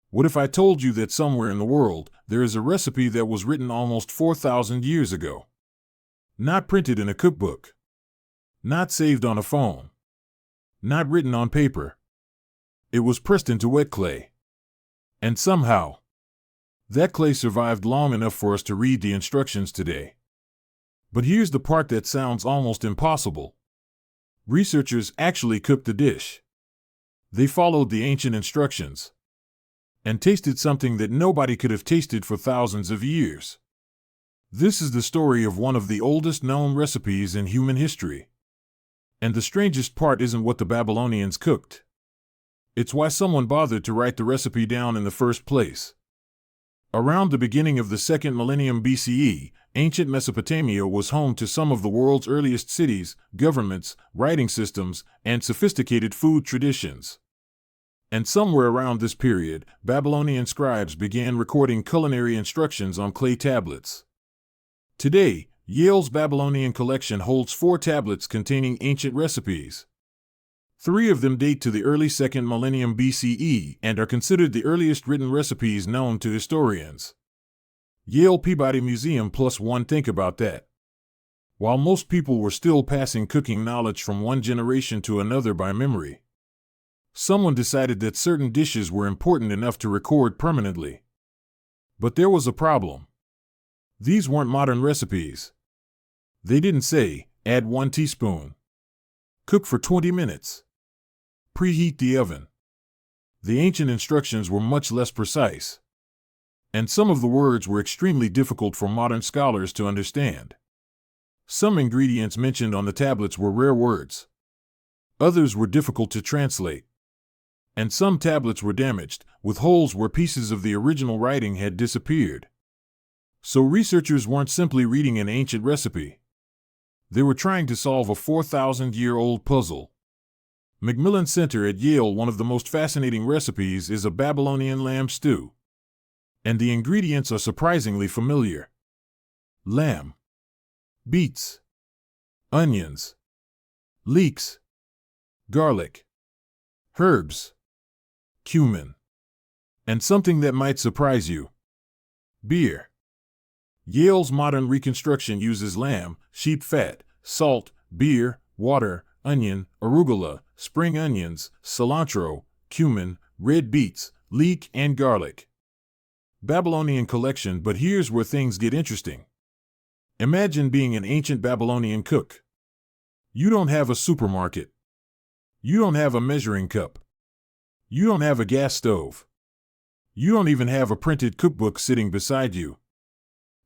What if I told you that somewhere in the world, there is a recipe that was written almost 4,000 years ago? Not printed in a cookbook. Not saved on a phone. Not written on paper. It was pressed into wet clay. And somehow, that clay survived long enough for us to read the instructions today. But here's the part that sounds almost impossible. Researchers actually cooked the dish. They followed the ancient instructions and tasted something that nobody could have tasted for thousands of years. This is the story of one of the oldest known recipes in human history. And the strangest part isn't what the Babylonians cooked. It's why someone bothered to write the recipe down in the first place. Around the beginning of the second millennium BCE, ancient Mesopotamia was home to some of the world's earliest cities, governments, writing systems, and sophisticated food traditions. And somewhere around this period, Babylonian scribes began recording culinary instructions on clay tablets. Today, Yale's Babylonian collection holds 4 tablets containing ancient recipes. 3 of them date to the early 2nd millennium BCE and are considered the earliest written recipes known to historians. Yale Peabody Museum +1. Think about that. While most people were still passing cooking knowledge from one generation to another by memory, someone decided that certain dishes were important enough to record permanently. But there was a problem. These weren't modern recipes. They didn't say, add 1 teaspoon. Cook for 20 minutes. Preheat the oven. The ancient instructions were much less precise. And some of the words were extremely difficult for modern scholars to understand. Some ingredients mentioned on the tablets were rare words. Others were difficult to translate. And some tablets were damaged, with holes where pieces of the original writing had disappeared. So researchers weren't simply reading an ancient recipe. They were trying to solve a 4,000-year-old puzzle. Macmillan Center at Yale. One of the most fascinating recipes is a Babylonian lamb stew. And the ingredients are surprisingly familiar. Lamb, beets, onions, leeks, garlic, herbs, cumin, and something that might surprise you: beer. Yale's modern reconstruction uses lamb, sheep fat, salt, beer, water, onion, arugula, spring onions, cilantro, cumin, red beets, leek, and garlic. Babylonian collection. But here's where things get interesting. Imagine being an ancient Babylonian cook. You don't have a supermarket. You don't have a measuring cup. You don't have a gas stove. You don't even have a printed cookbook sitting beside you.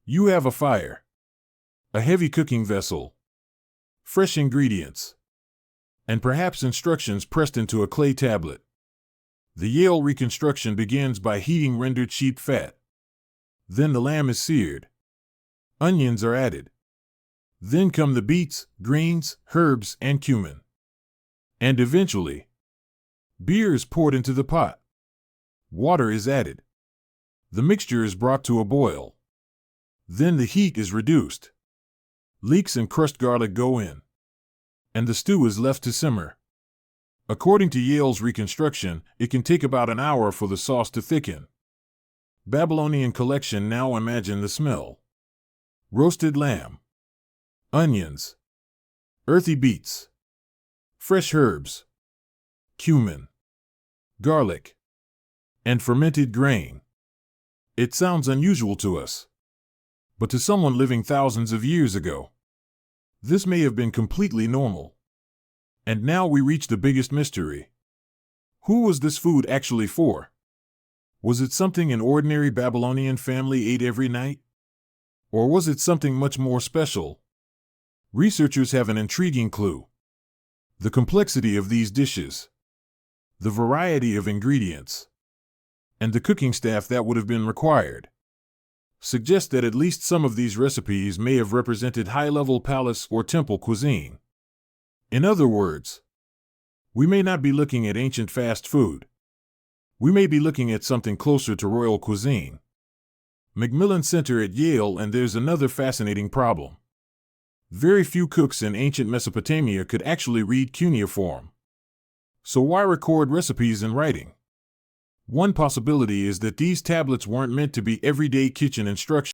You have a fire, a heavy cooking vessel, fresh ingredients, and perhaps instructions pressed into a clay tablet. The Yale reconstruction begins by heating rendered sheep fat. Then the lamb is seared. Onions are added. Then come the beets, greens, herbs, and cumin. And eventually, beer is poured into the pot. Water is added. The mixture is brought to a boil. Then the heat is reduced. Leeks and crushed garlic go in. And the stew is left to simmer. According to Yale's reconstruction, it can take about an hour for the sauce to thicken. Babylonian collection. Now imagine the smell. Roasted lamb, onions, earthy beets, fresh herbs, cumin, garlic, and fermented grain. It sounds unusual to us. But to someone living thousands of years ago, this may have been completely normal. And now we reach the biggest mystery. Who was this food actually for? Was it something an ordinary Babylonian family ate every night? Or was it something much more special? Researchers have an intriguing clue. The complexity of these dishes, the variety of ingredients, and the cooking staff that would have been required suggest that at least some of these recipes may have represented high-level palace or temple cuisine. In other words, we may not be looking at ancient fast food. We may be looking at something closer to royal cuisine. Macmillan Center at Yale. And there's another fascinating problem. Very few cooks in ancient Mesopotamia could actually read cuneiform. So why record recipes in writing? One possibility is that these tablets weren't meant to be everyday kitchen instructions.